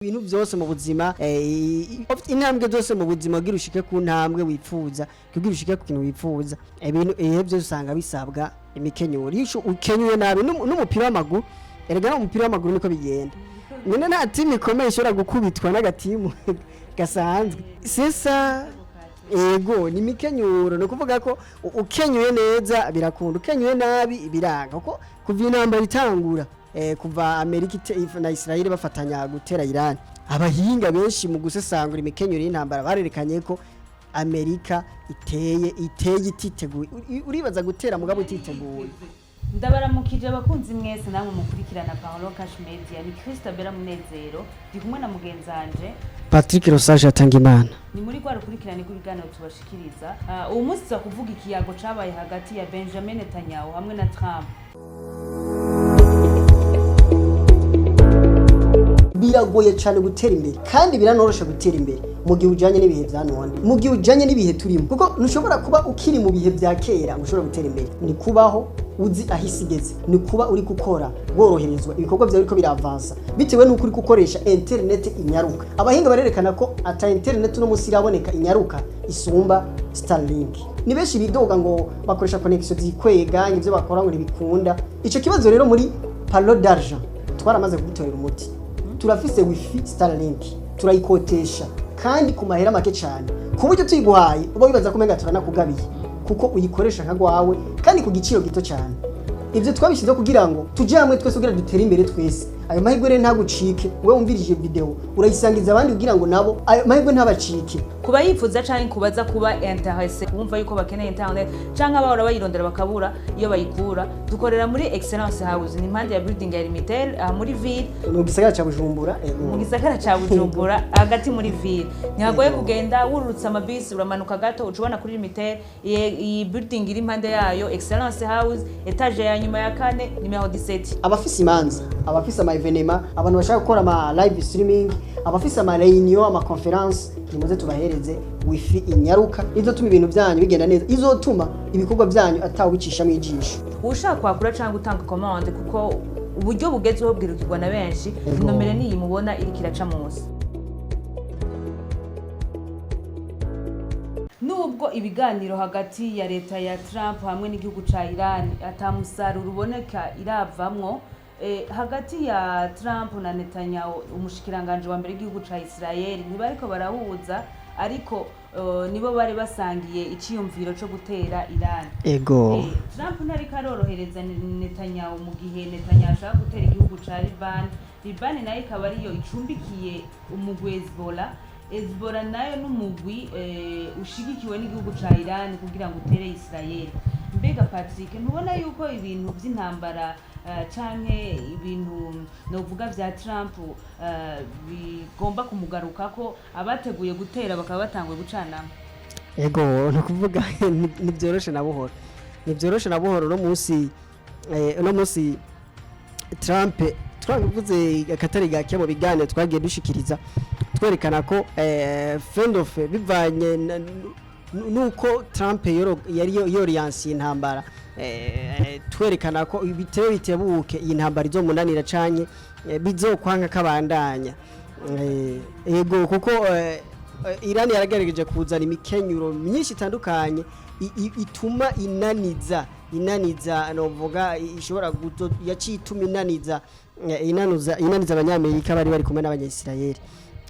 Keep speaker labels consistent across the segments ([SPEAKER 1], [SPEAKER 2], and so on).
[SPEAKER 1] ibintu byose mu buzima intambwe zose mu buzima kugira ushike ku ntambwe wifuza kugira ushike ku kintu wifuza ibintu byose usanga bisabwa imikenyuro iyo ukenyuye nabi n'umupira w'amaguru erega n'umupira w'amaguru niko bigenda nyine nta timu ikomeye ishobora gukubitwa n'agatimu gasanzwe sisa ego ni mikenyuro no kuvuga ko ukenyuye neza birakunda ukenyuye nabi biranga ko kuva intambara itangura kuva Amerika na Israel bafatanya gutera Iran abahinga benshi mu gusesangura imikenyero y'intambara barerekanye ko Amerika iteye ititeguye uribaza gutera mugabo ititeguye.
[SPEAKER 2] Ndabaramukije abakunzi mwese namwe mukurikirana Paolo Cash Media ni Christabella Munezero ndi kumwe na mugenzanje
[SPEAKER 1] Patrick Rosage Atangimana
[SPEAKER 2] ni muri kwa rukurikirana ibiganiro tubashikiriza uwo munsi za kuvuga ikiyago cabaye hagati ya Benjamin Netanyahu hamwe na Trump.
[SPEAKER 1] Biragoye cyane gutera imbere kandi biranorosha gutera imbere mu gihe ujanye n'ibihe bya none mu gihe ujanye n'ibihe turimo kuko ntushobora kuba ukiri mu bihe bya kera ushobora gutera imbere ni kubaho uzi ahisigeze ni kuba uri gukora woroherezwa ibikorwa byawe ariko biravansa bitewe n'uko uri gukoresha internet inyaruka abahinga barerekana ko ata internet no musi iraboneka inyaruka isumba Starlink ni benshi bidoga ngo bakoresha connection zikwega ivyo bakora ngo ntibikunda ico kibazo rero muri Palo d'Argent twaramaze kugitorera umuti turafise wifi Starlink turayikotesha kandi ku mahera make cyane ku buryo tuyiguhaye uba wibaza ko menga turanakugabiye kuko uyikoresha nka gwawe kandi ku giciro gito cyane ivyo twabishize kugira ngo tuje hamwe twese kugira dutere imbere twese ayo mahirwe rero ntagucike we umvirije video urayisangiza abandi kugira ngo nabo ayo mahirwe ntabacike
[SPEAKER 2] kuba yifuza canke kubaza kuba intéressé kumva yuko bakeneye internet canke abahora bayirondera bakabura iyo bayikura dukorera muri Excellence House ni impande ya building ya Limitel muri ville
[SPEAKER 1] mu gisagara ca Bujumbura
[SPEAKER 2] mu gisagara ca Bujumbura hagati muri ville ntihagoye kugenda wururutsa amabisi uramanuka gato ucubona kuri Limitel iyi building iri impande yayo Excellence House etage ya nyuma ya kane numero 17
[SPEAKER 1] abafise imanza abafise evenema abantu bashaka gukora ama live streaming abafise ama reunion ama conference nimuze tubahereze wifi inyaruka izotuma ibintu byanyu bigenda neza izotuma ibikorwa byanyu atawicisha mu ijisho
[SPEAKER 2] ushaka kwakura cyangwa gutanga commande kuko uburyo bugezweho bwirukirwa na benshi nomere ni mubona iri kiraca munsi nubwo ibiganiro hagati ya leta ya Trump hamwe n'igihugu ca Iran atamusaruro uboneka iravamwo hagati ya Trump na Netanyahu umushikiranganje wa mbere w'igihugu ca Israel ntibariko barahuza ariko nibo bari basangiye iciyumviro cyo gutera Iran
[SPEAKER 1] ego
[SPEAKER 2] Trump ntariko arorohereza Netanyahu mu gihe Netanyahu ashaka gutera igihugu ca Liban nayo ikaba ariyo icumbikiye umugwi Hezbollah nayo n'umugwi ushigikiwe n'igihugu ca Iran kugira ngo utere Israel mbega Patrick ntubona yuko ibintu by'intambara canke ibintu novuga vya Trump bigomba kumugaruka ko abateguye gutera bakaba batanguye gucana
[SPEAKER 1] ego no kuvuga nibyoroshe na buhoro no munsi Trump twavuze akatari gake mu biganiro twagiye dushikiriza twerekana ko friend bivanye nuko Trump yari yoriyansiye intambara twerekana ko bitebuke iyi ntambara izomunanira canye bizokwanka kabandanya ego kuko Iran yaragerageje kuzana imikenyuro myinshi itandukanye ituma inaniza novuga ishobora yacituma inaniza abanyamerika bari kumwe n'abanyisrael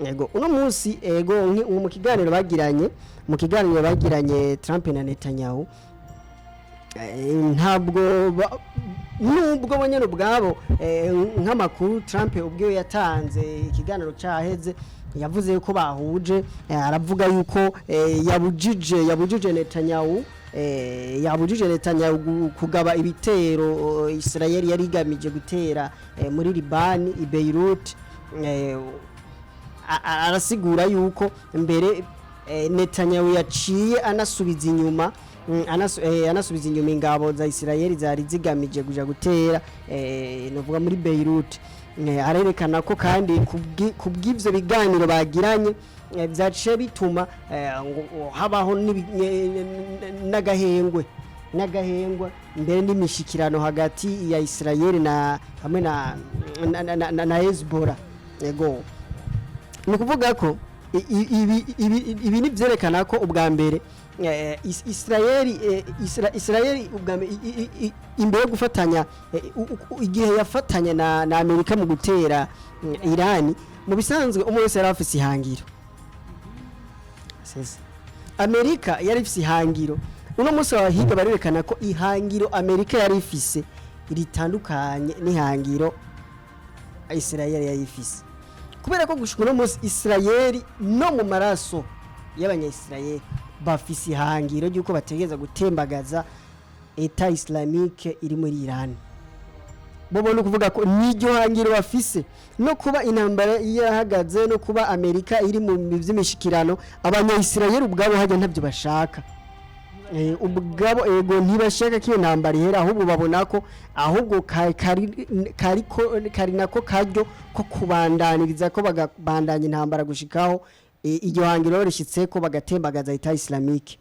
[SPEAKER 1] ego uno munsi ego mu kiganiro bagiranye Trump na Netanyahu ntabwo nubwo bonyene ubwabo nk'amakuru Trump ubwiwe yatanze ikiganiro cyaheze yavuze yuko bahuje aravuga yuko yabujije Netanyahu kugaba ibitero Israel yari igamije gutera muri Liban i Beirut arasigura yuko mbere Netanyahu yaciye anasubiza inyuma ingabo za Israel zari zigamije kuja gutera novuga muri Beirut arerekana ko kandi kubw'ivyo biganiro bagiranye byaciye bituma habaho n'agahengwe mbere n'imishikirano hagati ya Israel na hamwe na Hezbollah ego ni ukuvuga ko ibi ni byerekana ko ubwa mbere Israeli ubwa mbere imbere yo gufatanya igihe yafatanya na Amerika mu gutera Irani, mu bisanzwe umwe wese yari afise ihangiro. Amerika yari ifise ihangiro, uno munsi abahiga barerekana ko ihangiro Amerika yari ifise ritandukanye n'ihangiro Israeli yari ifise, kubera ko gushika uno munsi Israeli no mu maraso y'abanya-Israeli bafise ihangiro ry'uko bategeza gutembagaza Eta Islamique iri muri Iran. Bobo no kuvuga ko niryo hangiro bafise, no kuba intambara yahagaze, no kuba Amerika iri mu vy'imishikirano, abanya-Israeli ubwabo hajya ntavyo bashaka. Ubwabo ego ntibashaka ko intambara ihera, ahubwo babona ko ahubwo kari nako karyo ko kubandaniriza ko bagabandanya intambara gushikaho iryo hangiro rishitse ko bagatembagaza Eta Islamique.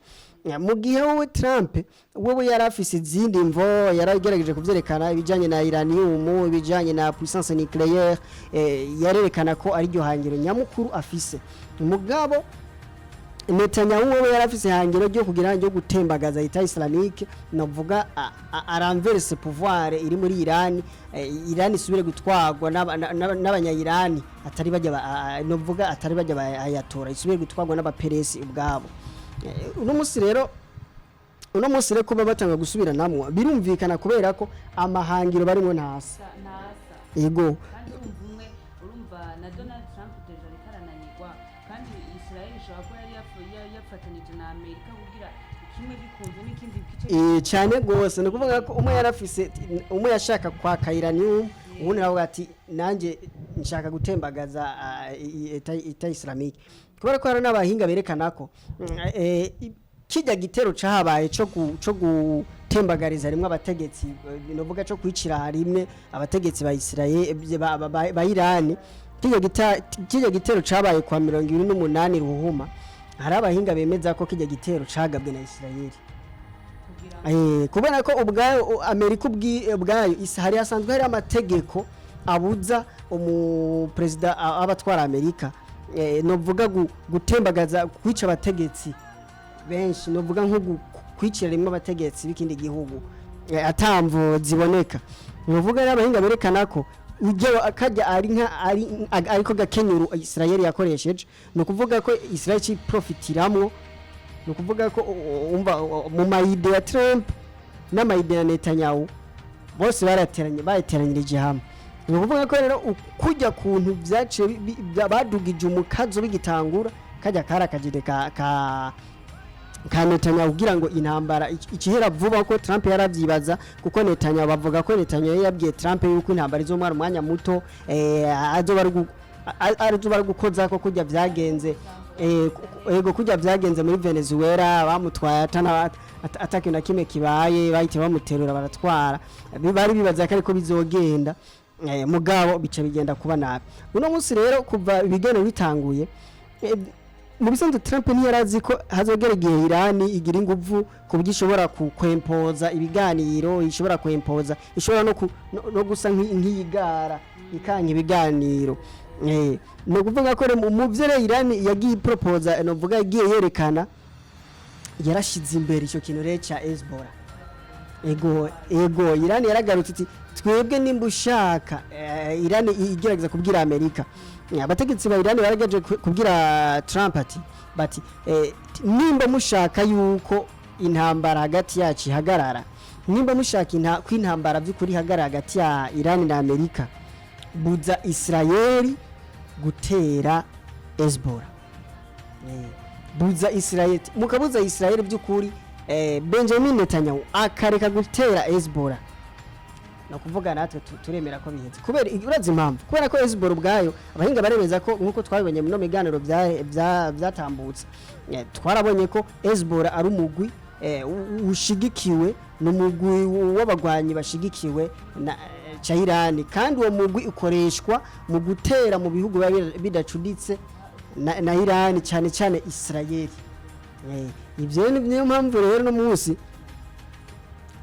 [SPEAKER 1] Mu gihe wowe Trump wowe yarafise izindi mvo, yaragerageje kuvyerekana ibijanye na uranium, ibijanye na puissance nucléaire, yarerekana ko ari ryo hangiro nyamukuru afise. Mugabo Netanyahu wowe yarafise hangiro ryo kugira ryo gutembagaza Eta Islamique, novuga aranverse pouvoir iri muri Iran, Iran isubire gutwagwa n'abanya-Iran atari bajya novuga atari bajya bayatora, isubire gutwagwa n'abaperesi ubwabo. Uno munsi rero kuba batanga gusubira namwe birumvikana kubera ko amahangiro barimo ntasa. Yego
[SPEAKER 2] kandi urumva na Donald Trump deja rikarananirwa, kandi Israel ishobora kuba yari yafatanije na Amerika kugira kimwe gikunze n'ikindi gice
[SPEAKER 1] cyane gose. No kuvuga ko umwe yarafise umwe yashaka kwa uranium, ubundi nawe ati nanje nshaka gutembagaza Eta Islamique, kubera ko hari n'abahinga berekana ko kijya gitero cahabaye cyo gutembagariza rimwe abategetsi, novuga cyo kwicira rimwe abategetsi ba Israel ba Iran, kijya gitero cabaye kwa 28 Ruhuma. Hari abahinga bemeza ko kijya gitero cagabwe na Israel, kubera ko ubwayo Amerika ubwayo hari hasanzwe hari amategeko abuza umupresident abatwara Amerika novuga gutembagaza kwica abategetsi benshi, novuga nko kwicira rimwe abategetsi b'ikindi gihugu atamvo ziboneka. Novuga n'abahinga berekana ko ujye akajya ariko gakenyuru Israel yakoresheje, no kuvuga ko Israel ci profitiramwo, no kuvuga ko umva mu mayide ya Trump n'amayide ya Netanyahu bose bateranyirije hamwe. Ni kuvuga ko rero kujya kuntu byace badugije umukazo bigitangura kajya karakagire ka Netanyahu kugira ngo intambara ikihera vuba ko Trump yaravyibaza, kuko Netanyahu bavuga ko Netanyahu yabwiye Trump yuko intambara izomara umwanya muto, azobar gukoza ko kujya vyagenze kujya vyagenze muri Venezuela, bamutwaye ataki na kimwe kibaye, bahite bamuterura baratwara, bari bibaza ko ariko bizogenda, mugabo bica bigenda kuba nabi. Uno munsi rero kuva ibigeno bitanguye, mu bisanzwe Trump ntiyarazi ko hazogera igihe Iran igira inguvu kubwishobora kwempoza ibiganiro, ishobora kwempoza, ishobora no gusa nk'iyigara ikanya ibiganiro. No kuvuga ko mu vyere Iran yagiye proposa, no vuga yagiye yerekana, yarashize imbere ico kintu rero ca Hezbollah. Ego Iran yaragarutse iti twebwe nimba ushaka, Iran igerageza kubwira Amerika, abategetsi ba Iran baragaje kubwira Trump ati bati nimba mushaka yuko intambara hagati yacu ihagarara, nimba mushaka kw'intambara by'ukuri hagarara hagati ya Iran na Amerika, buza Israel gutera Hezbollah. Buza Israel, mukabuza Israel by'ukuri Benjamin Netanyahu akareka gutera Hezbollah, no kuvuga natwe turemera ko biheze. Kubera urazi impamvu, kubera ko Hezbollah ubwayo abahinga baremeza ko nkuko twabibonye mu miganiro byatambutse, twarabonye ko Hezbollah ari umugwi ushigikiwe n'umugwi w'abagwanyi bashigikiwe na Iran, kandi uwo mugwi ukoreshwa mu gutera mu bihugu bidacuditse na Iran, cyane cyane Israel. Ibyo niyo mpamvu rero no munsi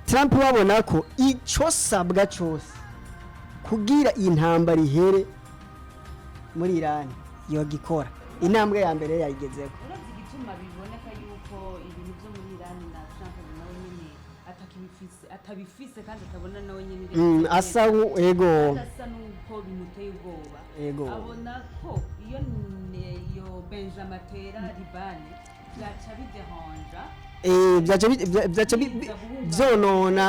[SPEAKER 1] Trump wabona ko icyo sabwa cyose kugira intambara ihere muri Iran yogikora intambwe ya mbere yayigezeho.
[SPEAKER 2] urazi igituma biboneka yuko ibintu byo muri Iran na Trump nawe nyene atabifise kandi atabona nawe nyene
[SPEAKER 1] asa ego
[SPEAKER 2] asa nuko bimuteye ubwoba
[SPEAKER 1] ego
[SPEAKER 2] abona ko iyo Benjamin Tera Libani byaca bidehanja
[SPEAKER 1] byaca byonona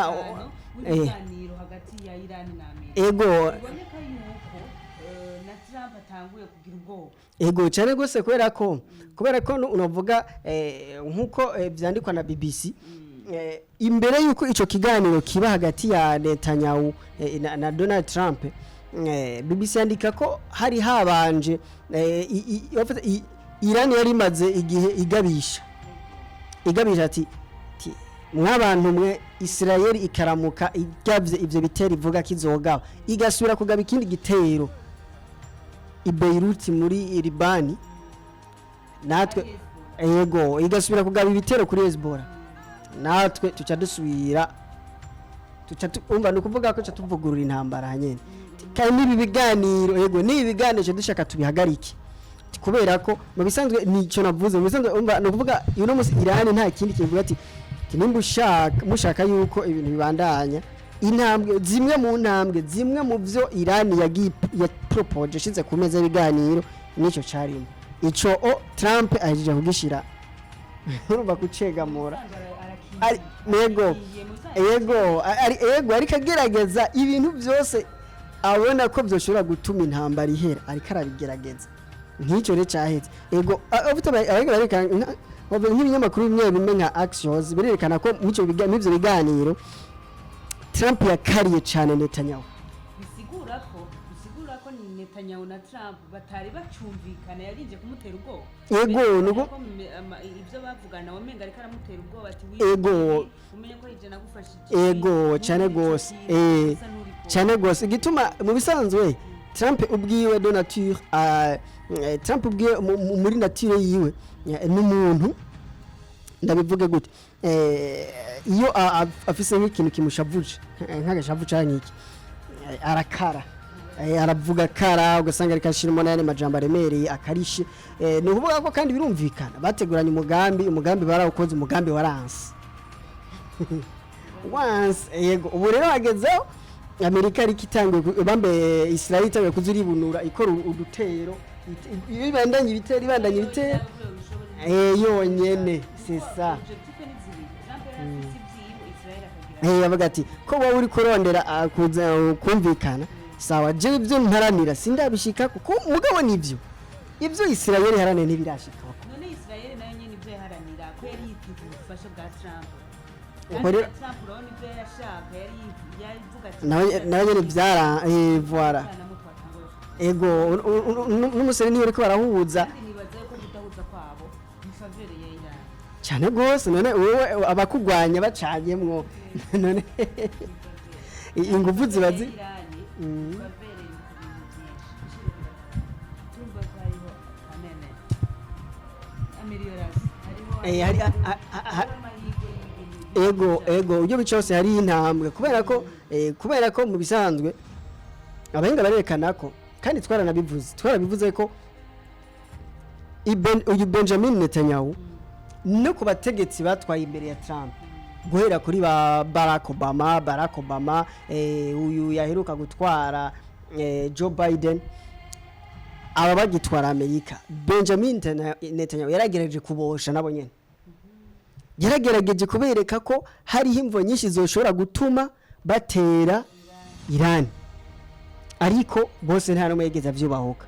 [SPEAKER 2] ibiganiro hagati ya Iran na Amerika
[SPEAKER 1] ego
[SPEAKER 2] biboneka yuko na Trump atanguye kugira ubwoba
[SPEAKER 1] ego cyane gose kubera ko unavuga nkuko byandikwa na BBC imbere yuko ico kiganiro kiba hagati ya Netanyahu na Donald Trump BBC yandika ko hari habanje Iran yari maze igihe igabisha ati mwabantu mwe Israel ikaramuka igavye ivyo bitero ivuga kizogaba igasubira kugaba ikindi gitero i Beirut muri Libani natwe ego igasubira kugaba ibitero kuri Hezbollah natwe tuca dusubira umva nukuvuga ko tuvugurura intambara hanyene kandi nibi biganiro ego nibi biganiro dushaka tubihagarike kubera ko mu bisanzwe nico navuze mu bisanzwe umva nukuvuga uno musi Iran nta kindi kivuga ati nimba mushaka yuko ibintu bibandanya intambwe zimwe mu byo Iran ya propose shize ku meza ibiganiro nico carimo ico Trump ajije kugishira urumva kucegamura ari ego ari kagerageza ibintu byose abona ko byoshobora gutuma intambara ihera ariko arabigerageza nk'icyo re cyahetse ego afite abarekana nk'ibinyamakuru bimwe nka Axios birerekana ko n'ibyo biganiro Trump yakariye cyane Netanyahu
[SPEAKER 2] bisigura ko ni Netanyahu na Trump batari bacumvikana yarinje kumutera ubwoba
[SPEAKER 1] ego nuko
[SPEAKER 2] ibyo bavugana wamenga ariko aramutera ubwoba ati
[SPEAKER 1] ego
[SPEAKER 2] umenye ko ije nagufashije
[SPEAKER 1] ego cyane gose cyane gose gituma mu bisanzwe Trump ubwiwe de nature Trump ubwiwe muri nature yiwe n'umuntu ndabivuge gute iyo afise nk'ikintu kimushavuje nk'agashavu cyane iki arakara aravuga kara ugasanga ariko ashirimo n'ayandi majambo aremereye akarishe ni ukuvuga ko kandi birumvikana bateguranye umugambi barawukoze umugambi waranse yego ubu rero hagezeho Amerika ariko itanguye bambe Israel itanguye kuzuribunura ikora udutero ibandanye ibitero yonyene sesa yavuga ati ko wowe uri kurondera kumvikana sawa je ibyo ntaranira sindabishika kuko mugabo nivyo ibyo Israel harane ntibirashika
[SPEAKER 2] none Israel nayo nyene ibyo haranira ko yari yiteze ubufasha bwa Trump Trump urabona ibyo yashaka yari vuga ati
[SPEAKER 1] nayo nyene byara voilà ego n'umusore niyo ariko barahuza
[SPEAKER 2] nibaze ko gudahuza kwabo bifavere ya Iran
[SPEAKER 1] cyane gose none wowe abakugwanya bacanyemwo none ingufu zibazi ego ujyo bicose hari intambwe kubera ko mu bisanzwe abahinga barerekana ko kandi twarabivuze ko uyu Benjamin Netanyahu no ku bategetsi batwaye imbere ya Trump guhera kuri Barack Obama uyu yaheruka gutwara Joe Biden aba bagitwara Amerika Benjamin Netanyahu yaragerageje kubosha nabo nyene yaragerageje kubereka ko hari imvo nyinshi zoshobora gutuma batera Iran ariko bose nta numwe yegeza vyubahuka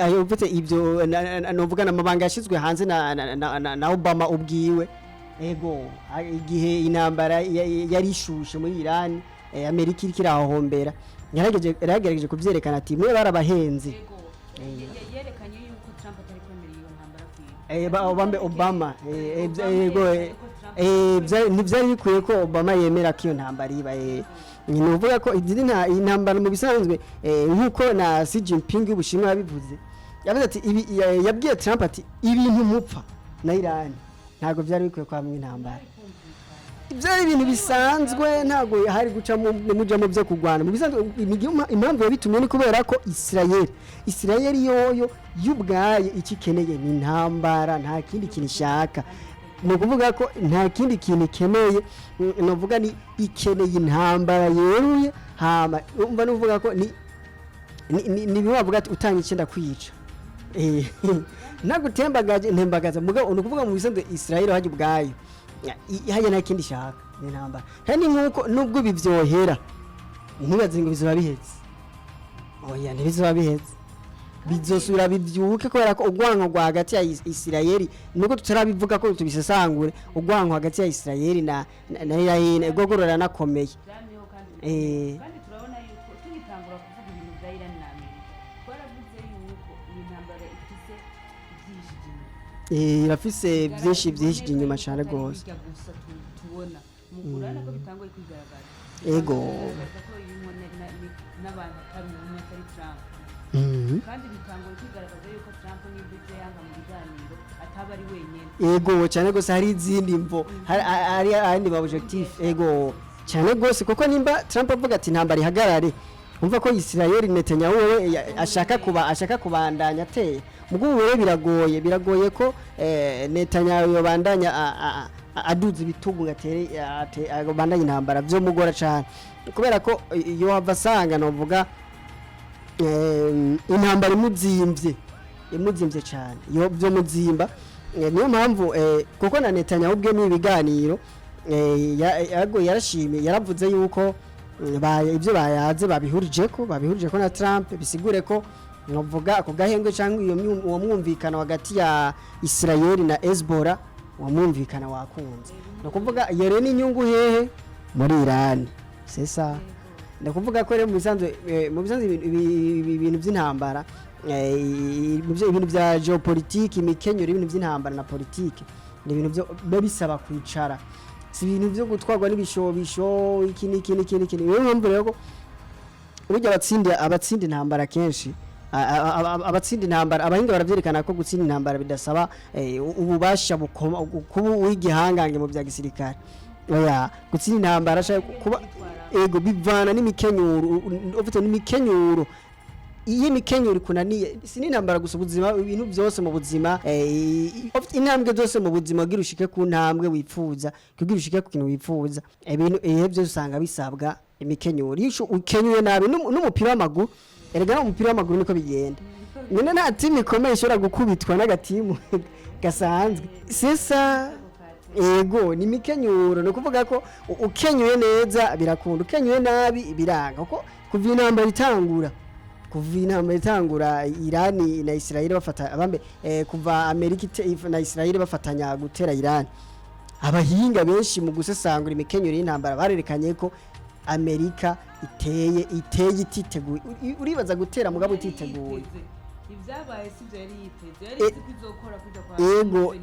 [SPEAKER 1] ayo mvuze ibyo novuga namabanga yashizwe hanze na Obama ubwiwe ego igihe intambara yari ishushe muri Iran Amerika iriko irahombera yaragerageje kuvyerekana ati mwe barabahenze
[SPEAKER 2] yerekanye yuko Trump atari kwemera iyo ntambara
[SPEAKER 1] bambe Obama ntivyari bikwiye ko Obama yemera ko iyo ntambara iba nuvuga ko intambara mu bisanzwe nkuko na Xi Jinping y'Ubushinwa yabivuze yavuze ati yabwiye Trump ati ibintu mupfa na Iran ntago byari bikwiye kwa mwe intambara byari ibintu bisanzwe ntabwo hari guca muja mu byo kurwana mu bisanzwe impamvu yabitumye ni kubera ko Israel yoyo yubwaye ikikeneye ni intambara nta kindi kintu ishaka ni ukuvuga ko nta kindi kintu ikeneye novuga ni ikeneye intambara yeruye hama umva nuvuga ko ni bibavuga ati utanga icyenda kwica nagutembagaje ntembagaza mugabo ni ukuvuga mu bisanzwe Israel hajya ubwayo hajya nta kindi shaka ni intambara kandi nkuko nubwo bivyohera ntibaze ngo bizoba bihetse oya ntibizoba bihetse bizosubira bivyuke kubera ko ugwanko rwa hagati ya Israel nuko tutarabivuga ko tubisesangure ugwanko hagati ya Israel na Iran gogorora nakomeye
[SPEAKER 2] kandi turabona yuko tugitangura kuvuga ibintu bya Iran na Amerika twaravuze yuko iyi ntambara ifise byinshi
[SPEAKER 1] irafise byinshi inyuma cyane gose
[SPEAKER 2] tubona mugurana ko bitangoye kwigaragaza
[SPEAKER 1] ego
[SPEAKER 2] ko n'abantu atari umwe atari Trump kandi bitangoye kwigaragaza yuko Trump n'ibyo yanga mu biganiro ataba ari wenyine
[SPEAKER 1] ego cyane gose hari izindi mvo hari andi ba objectif ego cyane gose kuko nimba Trump avuga ati intambara ihagarare umva ko Israel Netanyahu we ashaka kubandanya ateye mugo wewe biragoye ko Netanyahu yobandanya aduza ibitugu gatere abandanya intambara byo mugora cyane kubera ko iyo hava sanga novuga intambara imuzimvye cyane iyo byo muzimba niyo mpamvu kuko na Netanyahu ubwe mu biganiro yarashimye yaravuze yuko ibyo bayaze babihurije ko na Trump bisigure ko novuga ako gahengwe cyangwa uwo mwumvikana hagati ya Israel na Hezbollah uwo mwumvikana wakunze no kuvuga yere n'inyungu hehe muri Iran sesa ndakuvuga ko rero mu bisanzwe ibintu by'intambara ibintu bya geopolitique imikenyero ibintu by'intambara na politique ni ibintu byo bisaba kwicara si ibintu byo gutwarwa n'ibishobisho iki niyo mpamvu rero burya abatsinda intambara kenshi abatsinda intambara abahinga baravyerekana ko gutsinda intambara bidasaba ububasha kuba w'igihangange mu bya gisirikare oya gutsinda intambara kuba ego bivana n'imikenyuro ufite n'imikenyuro iyi mikenyuro kunaniye sinintambara gusa ubuzima ibintu byose mu buzima intambwe zose mu buzima girushike ku ntambwe wifuza kugirushike ku kintu wifuza ibintu byose usanga bisabwa imikenyuro yisho ukenyuye nabi n'umupira w'amaguru erega n'umupira w'amaguru niko bigenda nyine nta timu ikomeye ishobora gukubitwa n'agatimu gasanzwe sisa ego ni mikenyuro no kuvuga ko ukenyuye neza birakunda ukenyuye nabi biranga kuko kuva intambara itangura Iran na Israel bafata abambe kuva Amerika na Israel bafatanya gutera Iran abahinga benshi mu gusesangura imikenyuro y'intambara barerekanye ko Amerika iteye ititeguye uribaza gutera mugabo utiteguye
[SPEAKER 2] ibyabaye sivyo yari yiteze kwizokora kuja kwa
[SPEAKER 1] ego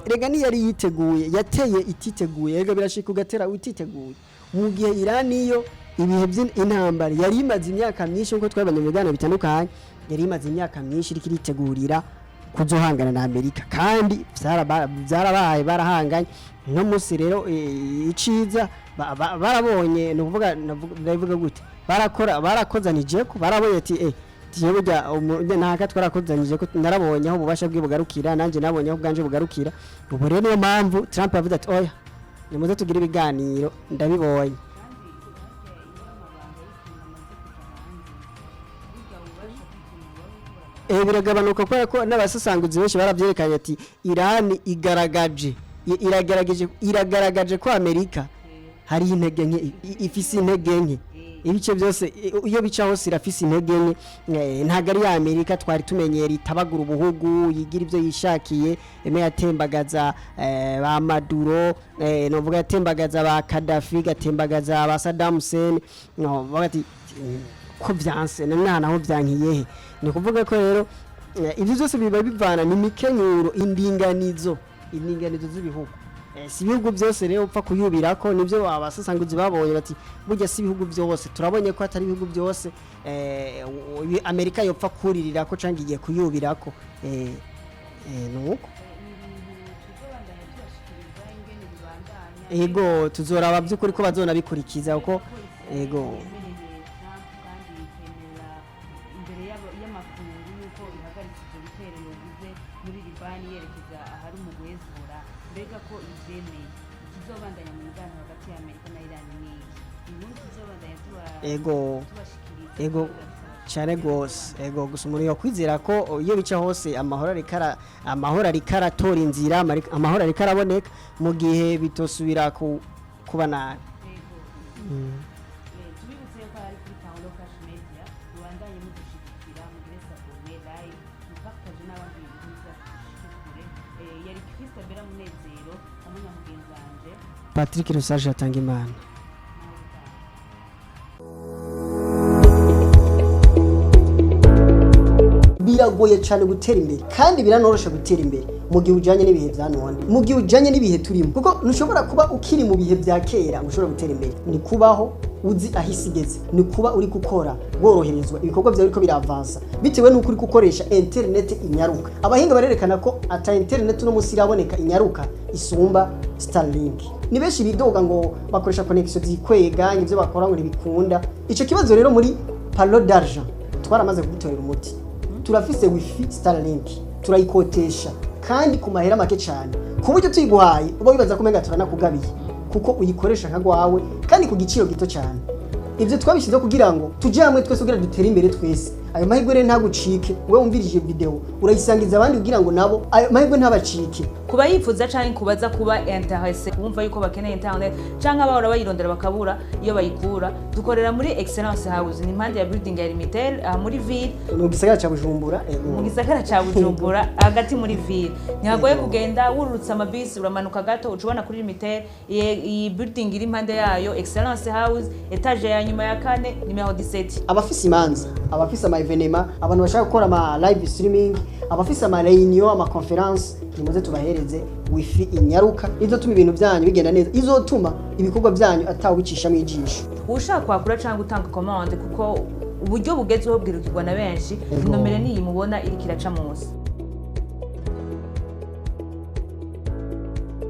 [SPEAKER 1] erega ni yari yiteguye yateye ititeguye erega birashika ugatera utiteguye mu gihe Iran iyo ibihe by'intambara yari imaze imyaka myinshi nko twabanye mu biganiro bitandukanye yari imaze imyaka myinshi iri kiritegurira kuzohangana na Amerika kandi byarabaye barahanganye no musi rero iciza barabonye ndavuga gute barakozanije ko barabonye ati tiye burya naka twarakozanije ko narabonye aho ububasha bwe bugarukira nanje nabonye aho bwanje bugarukira ubu rero niyo mpamvu Trump yavuze ati oya nimuze tugira ibiganiro ndabibonye biragabanuka kubera ko n'abasasanguzi benshi baravyerekanye ati Iran iragaragaje ko Amerika hari intege nke ifise intege nke ibice byose iyo bicaho sirafise intege nke ntago ari ya Amerika twari tumenyera itabagura ubuhugu yigira ibyo yishakiye eme yatembagaza ba Maduro novuga yatembagaza ba Gaddafi gatembagaza ba Saddam Hussein no bagati ko byanse n'umwana aho byankiyehe ni kuvuga ko rero ibyo byose biba bivana n'imikenyuro indinganizo z'ibihugu si ibihugu byose rero upfa kuyubira ko nibyo abasasanguzi babonye bati burya si ibihugu byose turabonye ko atari ibihugu byose Amerika yopfa kuririra ko canke igiye kuyubira ko nuko ego tuzoraba by'ukuri ko bazona bikurikiza uko ego
[SPEAKER 2] yemereye Trump kandi yikemera imbere y'amakungu yuko ihagaritse ivyo bitero yogize muri Libani yerekeza ahari umugwi Hezbollah mbega ko ivyemeye ikizobandanya mu biganiro hagati ya Amerika na Iran ni inkuru tuzobandanya
[SPEAKER 1] ego
[SPEAKER 2] tubashikiriza
[SPEAKER 1] ego cyane gose ego gusa umuntu yokwizera ko iyo bica hose amahoro ariko aratora inzira amahoro ariko araboneka mu gihe bitosubira kuba nabi
[SPEAKER 2] tubibutse ko ari kuri Paulo Cash Media rubandanye mudushigikira mugire sabone live mupartage n'abandi bifuza kushikire yari Christabella Munezero hamwe na mugenzi wanje
[SPEAKER 1] Patrick Rusage atanga imana biragoye cyane gutera imbere kandi biranorosha gutera imbere mu gihe ujanye n'ibihe vya none mu gihe ujanye n'ibihe turimo kuko ntushobora kuba ukiri mu bihe vya kera ngo ushobora gutera imbere ni kubaho uzi ahisigeze ni kuba uri gukora woroherezwa ibikorwa byawe biriko biravansa bitewe n'uko uri gukoresha internet inyaruka abahinga barerekana ko ata internet no musi iraboneka inyaruka isumba Starlink ni benshi bidoga ngo bakoresha connection zikwega ivyo bakora ngo ntibikunda ico kibazo rero muri Palo d'Argent twaramaze kugitorera umuti turafise wifi Starlink turayikotesha kandi ku mahera make cyane ku buryo tuyiguhaye uba wibaza ko menga turanakugabiye kuko uyikoresha nka gwawe kandi ku giciro gito cyane ivyo twabishize kugira ngo tuje hamwe twese kugira dutere imbere twese ayo mahirwe rero ntagucike wewe umvirije video urayisangiza abandi kugira ngo nabo ayo mahirwe ntabacike
[SPEAKER 2] kuba yifuza canke kubaza kuba intéressé kumva yuko bakeneye internet canke abahora bayirondera bakabura iyo bayikura dukorera muri Excellence House ni impande ya building ya Limitel muri ville
[SPEAKER 1] mu gisagara ca Bujumbura
[SPEAKER 2] mu gisagara ca Bujumbura hagati muri ville ntihagoye kugenda wururutsa amabisi uramanuka gato ucubona kuri Limitel iyi building iri impande yayo Excellence House etage ya nyuma ya kane numero 17
[SPEAKER 1] abafise imanza abafise ama evenema abantu bashaka gukora ama live streaming abafise ama reunion ama conference nimuze tubahereze wifi inyaruka izotuma ibintu byanyu bigenda neza izotuma ibikorwa byanyu atawicisha mu ijisho
[SPEAKER 2] ushaka kwakura cyangwa gutanga commande kuko uburyo bugezweho bwirukirwa na benshi nomero niyi mubona iri kiraca munsi